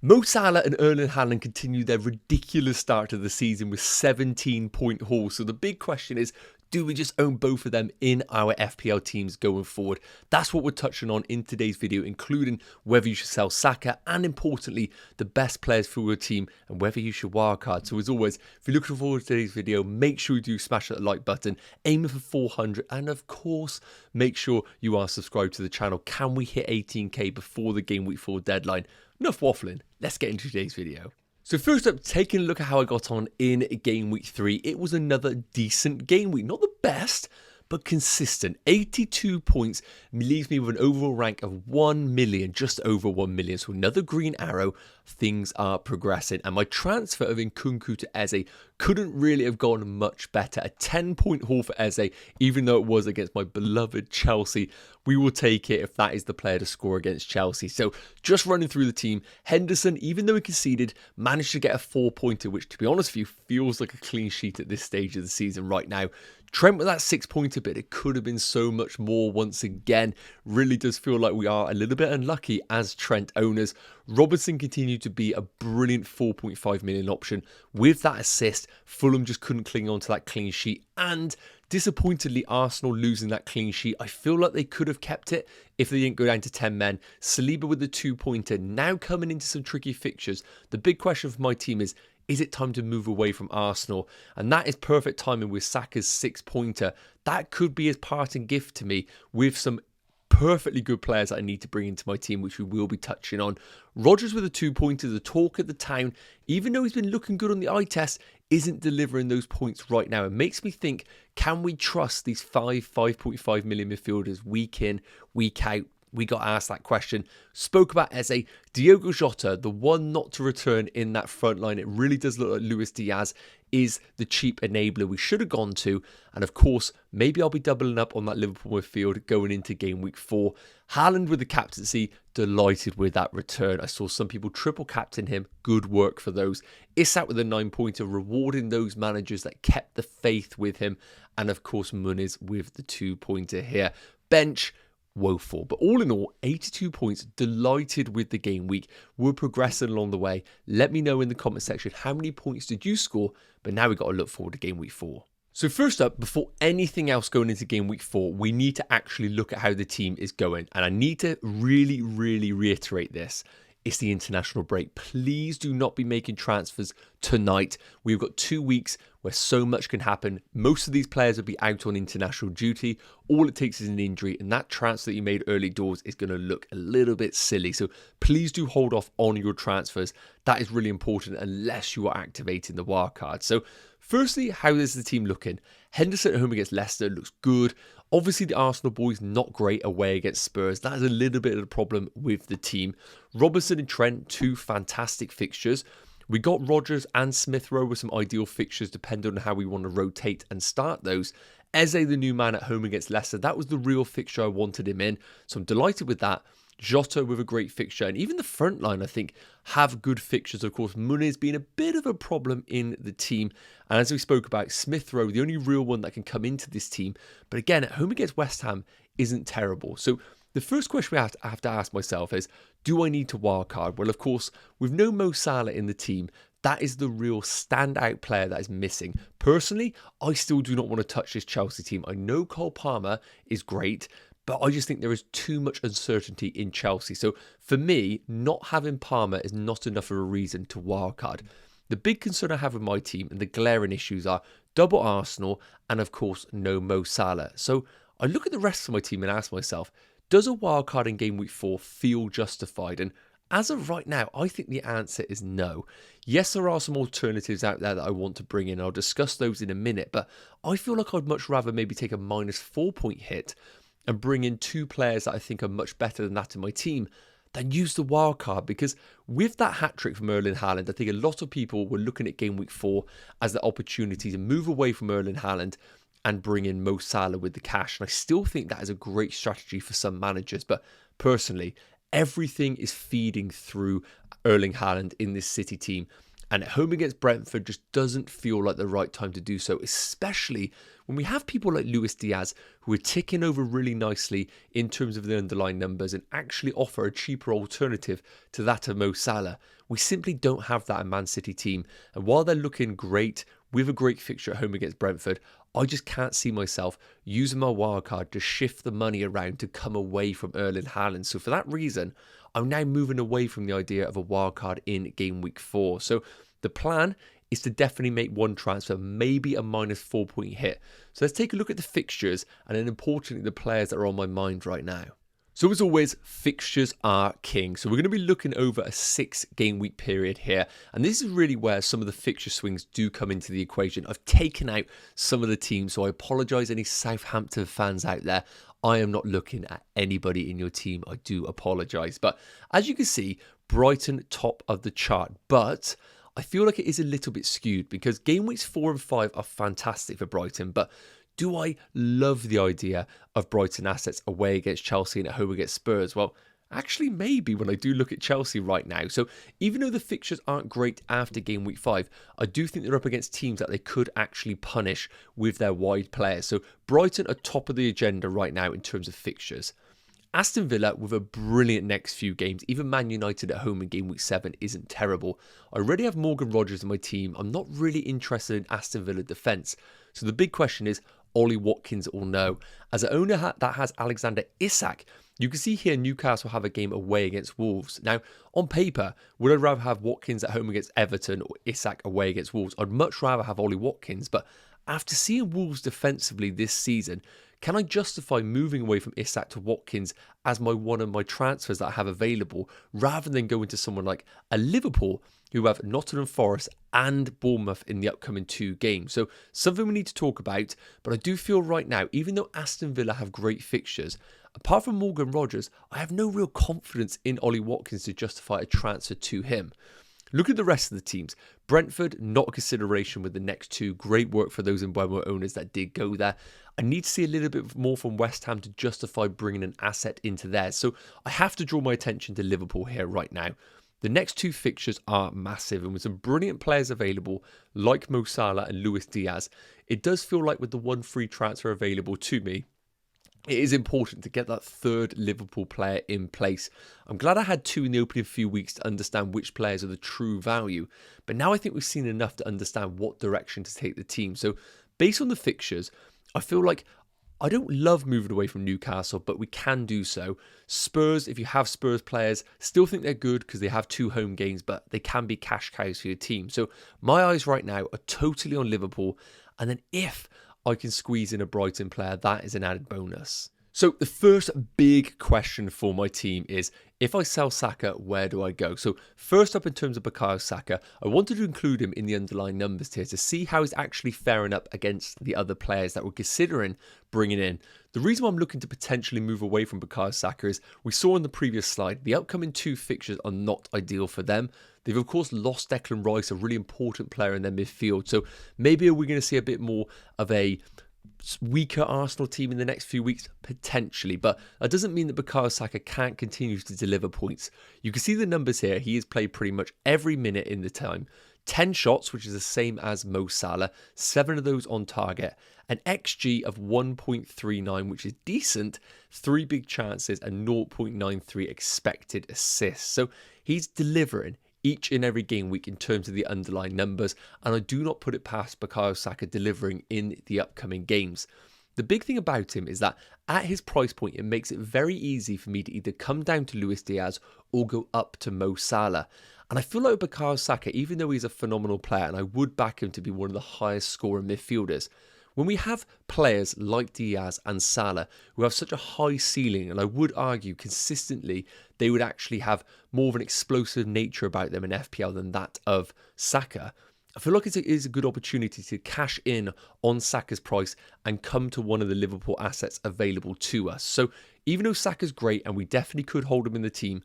Mo Salah and Erling Haaland continue their ridiculous start to the season with 17-point hauls. So the big question is, do we just own both of them in our FPL teams going forward? That's what we're touching on in today's video, including whether you should sell Saka and, importantly, the best players for your team and whether you should wildcard. So as always, if you're looking forward to today's video, make sure you do smash that like button, aiming for 400, and of course, make sure you are subscribed to the channel. Can we hit 18k before the Game Week 4 deadline? Enough waffling, let's get into today's video. So first up, taking a look at how I got on in Game Week 3, it was another decent game week. Not the best, but consistent. 82 points leaves me with an overall rank of 1 million, just over 1 million. So another green arrow, things are progressing. And my transfer of Nkunku to Eze couldn't really have gone much better. A 10-point haul for Eze, even though it was against my beloved Chelsea. We will take it if that is the player to score against Chelsea. So just running through the team, Henderson, even though he conceded, managed to get a 4-pointer, which to be honest with you, feels like a clean sheet at this stage of the season right now. Trent with that 6-pointer, but it could have been so much more once again. Really does feel like we are a little bit unlucky as Trent owners. Robertson continued to be a brilliant 4.5 million option. With that assist, Fulham just couldn't cling on to that clean sheet. And disappointedly, Arsenal losing that clean sheet. I feel like they could have kept it if they didn't go down to 10 men. Saliba with the 2-pointer, now coming into some tricky fixtures. The big question for my team is it time to move away from Arsenal? And that is perfect timing with Saka's 6-pointer. That could be his parting gift to me with some perfectly good players that I need to bring into my team, which we will be touching on. Rodgers with a 2-pointer, the talk at the town, even though he's been looking good on the eye test, isn't delivering those points right now. It makes me think, can we trust these 5.5 million midfielders week in, week out? We got asked that question. Spoke about Eze. Diogo Jota, the one not to return in that front line. It really does look like Luis Diaz is the cheap enabler we should have gone to. And of course, maybe I'll be doubling up on that Liverpool midfield going into Game Week 4. Haaland with the captaincy, delighted with that return. I saw some people triple captain him. Good work for those. Isak with a 9-pointer, rewarding those managers that kept the faith with him. And of course, Muniz with the 2-pointer here. Bench, woeful. But all in all, 82 points, delighted with the game week. We're progressing along the way. Let me know in the comment section, how many points did you score? But now we've got to look forward to Game Week 4. So first up, before anything else going into Game Week 4, we need to actually look at how the team is going. And I need to really reiterate this. It's the international break. Please do not be making transfers tonight. We've got 2 weeks where so much can happen. Most of these players will be out on international duty. All it takes is an injury, and that transfer that you made early doors is going to look a little bit silly. So please do hold off on your transfers. That is really important unless you are activating the wildcard. So firstly, how is the team looking? Henderson at home against Leicester looks good. Obviously, the Arsenal boys not great away against Spurs. That is a little bit of a problem with the team. Robertson and Trent, 2 fantastic fixtures. We got Rodgers and Smith Rowe with some ideal fixtures depending on how we want to rotate and start those. Eze, the new man at home against Leicester, that was the real fixture I wanted him in. So I'm delighted with that. Jota with a great fixture, and even the front line, I think, have good fixtures. Of course, Muniz being a bit of a problem in the team. And as we spoke about, Smith Rowe, the only real one that can come into this team. But again, at home against West Ham isn't terrible. So the first question I have to ask myself is, do I need to wildcard? Well, of course, with no Mo Salah in the team, that is the real standout player that is missing. Personally, I still do not want to touch this Chelsea team. I know Cole Palmer is great, but I just think there is too much uncertainty in Chelsea. So for me, not having Palmer is not enough of a reason to wildcard. The big concern I have with my team and the glaring issues are double Arsenal and of course no Mo Salah. So I look at the rest of my team and ask myself, does a wildcard in Game Week 4 feel justified? And as of right now, I think the answer is no. Yes, there are some alternatives out there that I want to bring in. I'll discuss those in a minute, but I feel like I'd much rather maybe take a -4-point hit and bring in 2 players that I think are much better than that in my team, than use the wildcard. Because with that hat-trick from Erling Haaland, I think a lot of people were looking at Game Week 4 as the opportunity to move away from Erling Haaland and bring in Mo Salah with the cash. And I still think that is a great strategy for some managers. But personally, everything is feeding through Erling Haaland in this City team. And at home against Brentford just doesn't feel like the right time to do so, especially when we have people like Luis Diaz who are ticking over really nicely in terms of the underlying numbers and actually offer a cheaper alternative to that of Mo Salah. We simply don't have that in Man City team. And while they're looking great with a great fixture at home against Brentford, I just can't see myself using my wildcard to shift the money around to come away from Erling Haaland. So for that reason, I'm now moving away from the idea of a wildcard in game week 4. So the plan is to definitely make one transfer, maybe a minus 4-point hit. So let's take a look at the fixtures and then importantly the players that are on my mind right now. So as always, fixtures are king. So we're going to be looking over a 6-game week period here. And this is really where some of the fixture swings do come into the equation. I've taken out some of the teams, so I apologise any Southampton fans out there. I am not looking at anybody in your team. I do apologise. But as you can see, Brighton top of the chart. But I feel like it is a little bit skewed because game weeks 4 and 5 are fantastic for Brighton. But do I love the idea of Brighton assets away against Chelsea and at home against Spurs? Well, actually maybe when I do look at Chelsea right now. So even though the fixtures aren't great after game week 5, I do think they're up against teams that they could actually punish with their wide players. So Brighton are top of the agenda right now in terms of fixtures. Aston Villa with a brilliant next few games. Even Man United at home in game week 7 isn't terrible. I already have Morgan Rogers in my team. I'm not really interested in Aston Villa defence. So the big question is, Ollie Watkins or no? As an owner that has Alexander Isak, you can see here Newcastle have a game away against Wolves. Now, on paper, would I rather have Watkins at home against Everton or Isak away against Wolves? I'd much rather have Ollie Watkins, but after seeing Wolves defensively this season, can I justify moving away from Isak to Watkins as one of my transfers that I have available, rather than going to someone like a Liverpool who have Nottingham Forest and Bournemouth in the upcoming 2 games? So something we need to talk about, but I do feel right now, even though Aston Villa have great fixtures, apart from Morgan Rogers, I have no real confidence in Ollie Watkins to justify a transfer to him. Look at the rest of the teams. Brentford, not a consideration with the next 2. Great work for those Mbeumo owners that did go there. I need to see a little bit more from West Ham to justify bringing an asset into theirs. So I have to draw my attention to Liverpool here right now. The next 2 fixtures are massive, and with some brilliant players available like Mo Salah and Luis Diaz, it does feel like with the one free transfer available to me, it is important to get that 3rd Liverpool player in place. I'm glad I had 2 in the opening few weeks to understand which players are the true value, but now I think we've seen enough to understand what direction to take the team. So based on the fixtures, I feel like I don't love moving away from Newcastle, but we can do so. Spurs, if you have Spurs players, still think they're good because they have 2 home games, but they can be cash cows for your team. So my eyes right now are totally on Liverpool, and then if I can squeeze in a Brighton player, that is an added bonus. So the first big question for my team is, if I sell Saka, where do I go? So first up in terms of Bukayo Saka, I wanted to include him in the underlying numbers here to see how he's actually faring up against the other players that we're considering bringing in. The reason why I'm looking to potentially move away from Bukayo Saka is, we saw in the previous slide, the upcoming 2 fixtures are not ideal for them. They've of course lost Declan Rice, a really important player in their midfield. So maybe we're going to see a bit more of a weaker Arsenal team in the next few weeks, potentially, but that doesn't mean that Bukayo Saka can't continue to deliver points. You can see the numbers here. He has played pretty much every minute in the time. 10 shots, which is the same as Mo Salah, 7 of those on target, an XG of 1.39, which is decent, 3 big chances and 0.93 expected assists. So he's delivering each and every game week in terms of the underlying numbers, and I do not put it past Bukayo Saka delivering in the upcoming games. The big thing about him is that at his price point, it makes it very easy for me to either come down to Luis Diaz or go up to Mo Salah. And I feel like with Bukayo Saka, even though he's a phenomenal player, and I would back him to be one of the highest scoring midfielders, when we have players like Diaz and Salah who have such a high ceiling, and I would argue consistently they would actually have more of an explosive nature about them in FPL than that of Saka, I feel like it is a good opportunity to cash in on Saka's price and come to one of the Liverpool assets available to us. So even though Saka's great and we definitely could hold him in the team,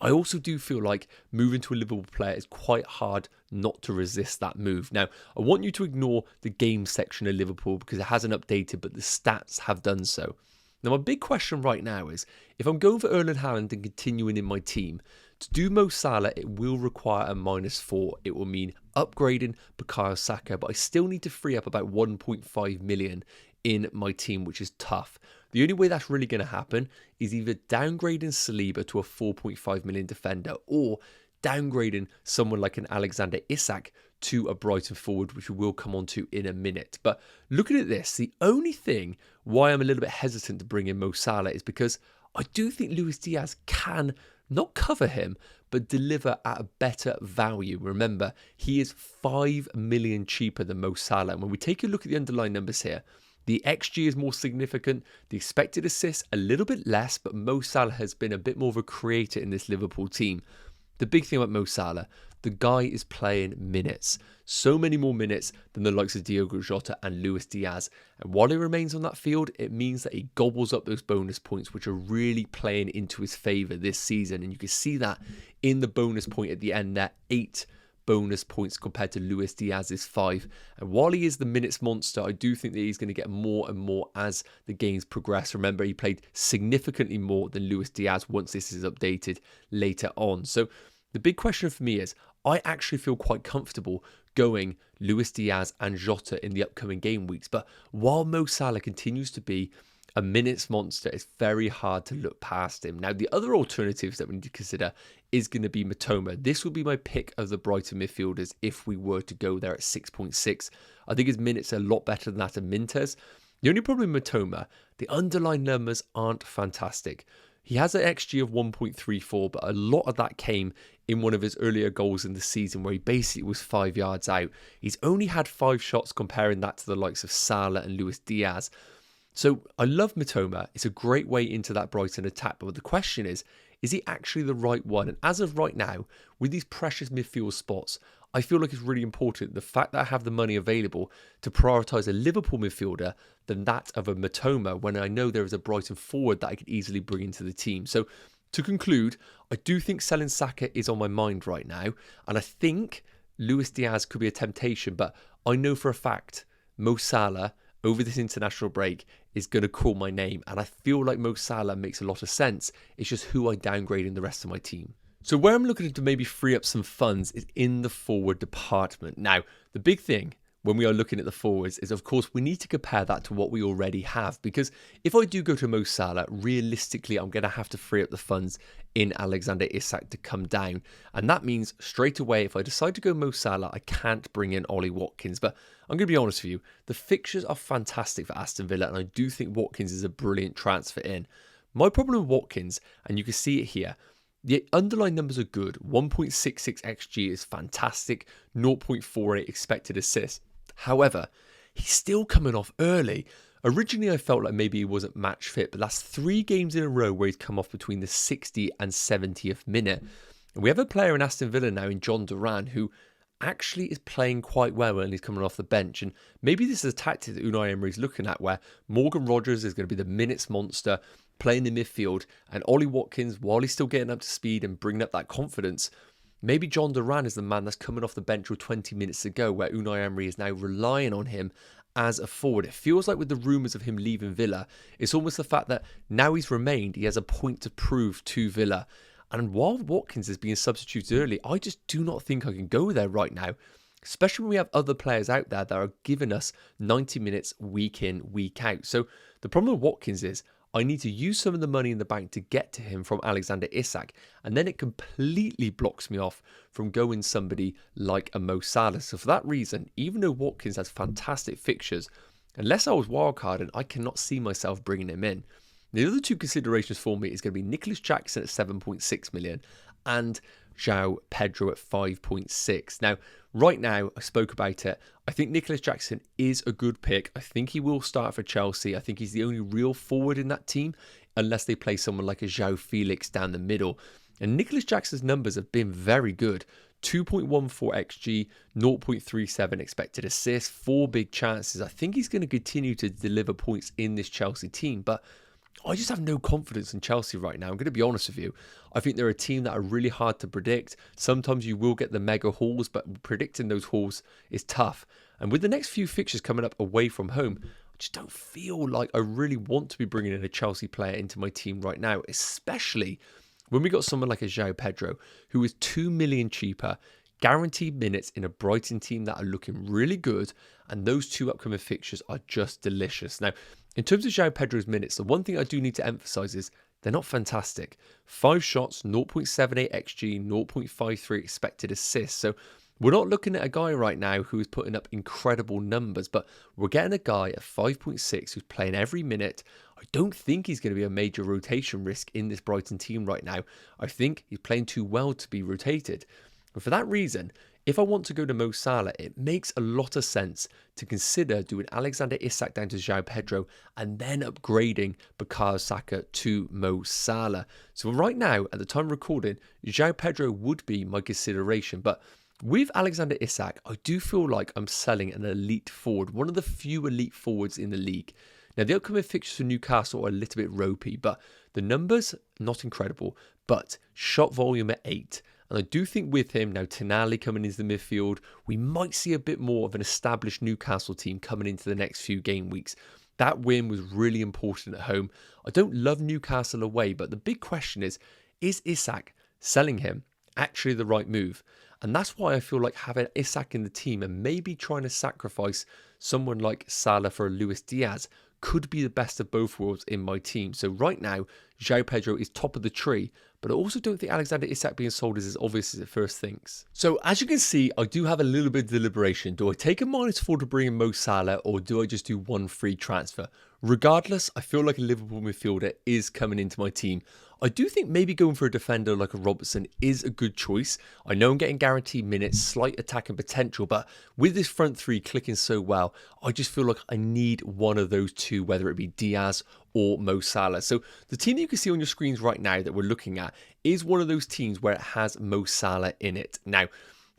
I also do feel like moving to a Liverpool player is quite hard not to resist that move. Now, I want you to ignore the game section of Liverpool because it hasn't updated, but the stats have done so. Now, my big question right now is, if I'm going for Erling Haaland and continuing in my team, To do Mo Salah, it will require a -4. It will mean upgrading Bukayo Saka, but I still need to free up about 1.5 million in my team, which is tough. The only way that's really going to happen is either downgrading Saliba to a 4.5 million defender or downgrading someone like an Alexander Isak to a Brighton forward, which we will come on to in a minute. But looking at this, the only thing why I'm a little bit hesitant to bring in Mo Salah is because I do think Luis Diaz can not cover him, but deliver at a better value. Remember, he is 5 million cheaper than Mo Salah. And when we take a look at the underlying numbers here, the XG is more significant, the expected assists a little bit less, but Mo Salah has been a bit more of a creator in this Liverpool team. The big thing about Mo Salah, the guy is playing minutes. So many more minutes than the likes of Diogo Jota and Luis Diaz. And while he remains on that field, it means that he gobbles up those bonus points, which are really playing into his favour this season. And you can see that in the bonus point at the end there, 8 bonus points compared to Luis Diaz's 5. And while he is the minutes monster, I do think that he's going to get more and more as the games progress. Remember, he played significantly more than Luis Diaz once this is updated later on. So the big question for me is, I actually feel quite comfortable going Luis Diaz and Jota in the upcoming game weeks. But while Mo Salah continues to be a minutes monster, it's very hard to look past him. Now, the other alternatives that we need to consider is going to be Mitoma. This will be my pick of the Brighton midfielders if we were to go there at 6.6. I think his minutes are a lot better than that of Mintez. The only problem with Mitoma, the underlying numbers aren't fantastic. He has an XG of 1.34, but a lot of that came in one of his earlier goals in the season where he basically was 5 yards out. He's only had 5 shots, comparing that to the likes of Salah and Luis Diaz. So I love Mitoma. It's a great way into that Brighton attack. But the question is he actually the right one? And as of right now, with these precious midfield spots, I feel like it's really important, the fact that I have the money available, to prioritise a Liverpool midfielder than that of a Mitoma when I know there is a Brighton forward that I could easily bring into the team. So to conclude, I do think selling Saka is on my mind right now. And I think Luis Diaz could be a temptation, but I know for a fact Mo Salah over this international break is going to call my name. And I feel like Mo Salah makes a lot of sense. It's just who I downgrade in the rest of my team. So where I'm looking to maybe free up some funds is in the forward department. Now, the big thing when we are looking at the forwards is, of course, we need to compare that to what we already have. Because if I do go to Mo Salah, realistically, I'm going to have to free up the funds in Alexander Isak to come down. And that means straight away, if I decide to go Mo Salah, I can't bring in Ollie Watkins. But I'm going to be honest with you, the fixtures are fantastic for Aston Villa, and I do think Watkins is a brilliant transfer in. My problem with Watkins, and you can see it here, the underlying numbers are good. 1.66 XG is fantastic. 0.48 expected assists. However, he's still coming off early. Originally, I felt like maybe he wasn't match fit, but that's 3 games in a row where he's come off between the 60th and 70th minute. And we have a player in Aston Villa now in John Duran who actually is playing quite well when he's coming off the bench. And maybe this is a tactic that Unai Emery is looking at, where Morgan Rogers is going to be the minutes monster, playing the midfield, and Ollie Watkins, while he's still getting up to speed and bringing up that confidence, maybe John Duran is the man that's coming off the bench with 20 minutes to go, where Unai Emery is now relying on him as a forward. It feels like with the rumours of him leaving Villa, it's almost the fact that now he's remained, he has a point to prove to Villa. And while Watkins is being substituted early, I just do not think I can go there right now, especially when we have other players out there that are giving us 90 minutes week in, week out. So the problem with Watkins is I need to use some of the money in the bank to get to him from Alexander Isak, and then it completely blocks me off from going somebody like a Mo Salah. So for that reason, even though Watkins has fantastic fixtures, unless I was wildcarding, I cannot see myself bringing him in. The other 2 considerations for me is going to be Nicholas Jackson at 7.6 million and João Pedro at 5.6. Now, right now, I spoke about it. I think Nicholas Jackson is a good pick. I think he will start for Chelsea. I think he's the only real forward in that team, unless they play someone like a João Felix down the middle. And Nicholas Jackson's numbers have been very good. 2.14 XG, 0.37 expected assists, 4 big chances. I think he's going to continue to deliver points in this Chelsea team, but I just have no confidence in Chelsea right now. I'm going to be honest with you. I think they're a team that are really hard to predict. Sometimes you will get the mega hauls, but predicting those hauls is tough. And with the next few fixtures coming up away from home, I just don't feel like I really want to be bringing in a Chelsea player into my team right now, especially when we got someone like a João Pedro, who is 2 million cheaper, guaranteed minutes in a Brighton team that are looking really good, and those two upcoming fixtures are just delicious. Now, in terms of João Pedro's minutes, the one thing I do need to emphasise is they're not fantastic. 5 shots, 0.78 XG, 0.53 expected assists. So we're not looking at a guy right now who is putting up incredible numbers, but we're getting a guy at 5.6 who's playing every minute. I don't think he's going to be a major rotation risk in this Brighton team right now. I think he's playing too well to be rotated. And for that reason, if I want to go to Mo Salah, it makes a lot of sense to consider doing Alexander Isak down to João Pedro and then upgrading Bukayo Saka to Mo Salah. So right now, at the time of recording, João Pedro would be my consideration, but with Alexander Isak, I do feel like I'm selling an elite forward, one of the few elite forwards in the league. Now, the upcoming fixtures for Newcastle are a little bit ropey, but the numbers, not incredible, but shot volume at 8. And I do think with him, now Tonali coming into the midfield, we might see a bit more of an established Newcastle team coming into the next few game weeks. That win was really important at home. I don't love Newcastle away, but the big question is Isak selling him actually the right move? And that's why I feel like having Isak in the team and maybe trying to sacrifice someone like Salah for Luis Diaz could be the best of both worlds in my team. So right now, João Pedro is top of the tree, but I also don't think Alexander Isak being sold is as obvious as it first thinks. So as you can see, I do have a little bit of deliberation. Do I take a -4 to bring in Mo Salah, or do I just do one free transfer? Regardless, I feel like a Liverpool midfielder is coming into my team. I do think maybe going for a defender like a Robertson is a good choice. I know I'm getting guaranteed minutes, slight attacking potential, but with this front three clicking so well, I just feel like I need one of those two, whether it be Diaz or Mo Salah. So the team that you can see on your screens right now that we're looking at is one of those teams where it has Mo Salah in it. Now,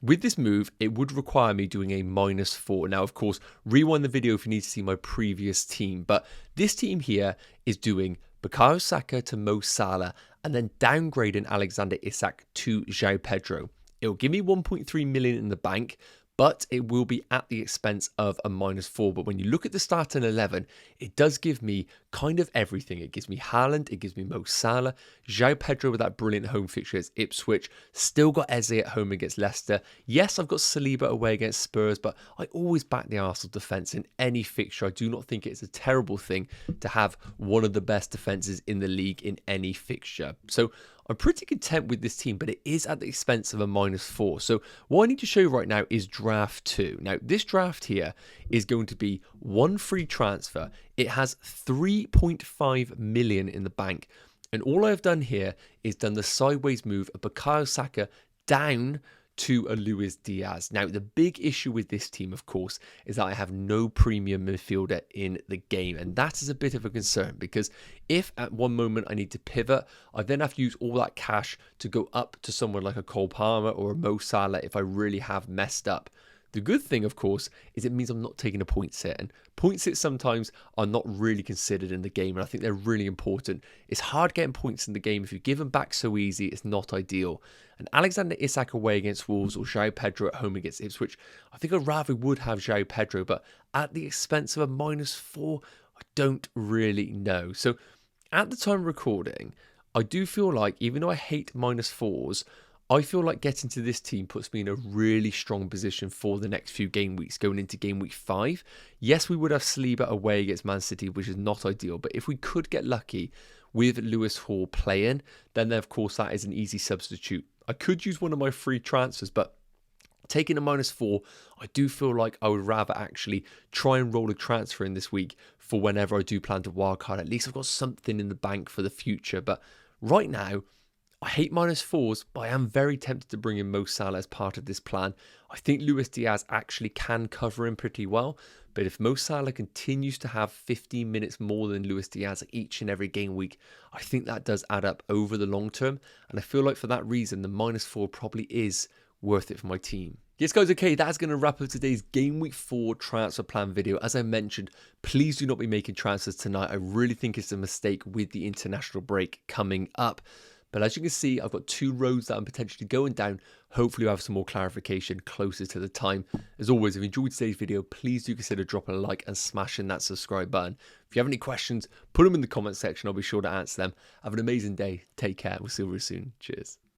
with this move, it would require me doing a -4. Now, of course, rewind the video if you need to see my previous team. But this team here is doing Bukayo Saka to Mo Salah and then downgrading Alexander Isak to João Pedro. It will give me 1.3 million in the bank, but it will be at the expense of a -4. But when you look at the starting 11, it does give me kind of everything. It gives me Haaland, it gives me Mo Salah, João Pedro with that brilliant home fixture against Ipswich, still got Eze at home against Leicester. Yes, I've got Saliba away against Spurs, but I always back the Arsenal defence in any fixture. I do not think it's a terrible thing to have one of the best defences in the league in any fixture. So I'm pretty content with this team, but it is at the expense of a -4. So what I need to show you right now is draft 2. Now, this draft here is going to be one free transfer. It has 3.5 million in the bank. And all I've done here is done the sideways move of Bukayo Saka down to a Luis Diaz. Now, the big issue with this team, of course, is that I have no premium midfielder in the game. And that is a bit of a concern because if at one moment I need to pivot, I then have to use all that cash to go up to someone like a Cole Palmer or a Mo Salah if I really have messed up. The good thing, of course, is it means I'm not taking a points hit. And points hits sometimes are not really considered in the game. And I think they're really important. It's hard getting points in the game. If you give them back so easy, it's not ideal. And Alexander Isak away against Wolves or João Pedro at home against Ipswich, I think I rather would have João Pedro. But at the expense of a -4, I don't really know. So at the time of recording, I do feel like, even though I hate -4s, I feel like getting to this team puts me in a really strong position for the next few game weeks, going into game week 5. Yes, we would have Saliba away against Man City, which is not ideal. But if we could get lucky with Lewis Hall playing, then of course that is an easy substitute. I could use one of my free transfers, but taking a -4, I do feel like I would rather actually try and roll a transfer in this week for whenever I do plan to wildcard. At least I've got something in the bank for the future. But right now, I hate -4s, but I am very tempted to bring in Mo Salah as part of this plan. I think Luis Diaz actually can cover him pretty well, but if Mo Salah continues to have 15 minutes more than Luis Diaz each and every game week, I think that does add up over the long term, and I feel like for that reason, the -4 probably is worth it for my team. Yes guys, okay, that's going to wrap up today's Game Week 4 transfer plan video. As I mentioned, please do not be making transfers tonight. I really think it's a mistake with the international break coming up. But as you can see, I've got 2 roads that I'm potentially going down. Hopefully I'll have some more clarification closer to the time. As always, if you enjoyed today's video, please do consider dropping a like and smashing that subscribe button. If you have any questions, put them in the comment section. I'll be sure to answer them. Have an amazing day. Take care. We'll see you soon. Cheers.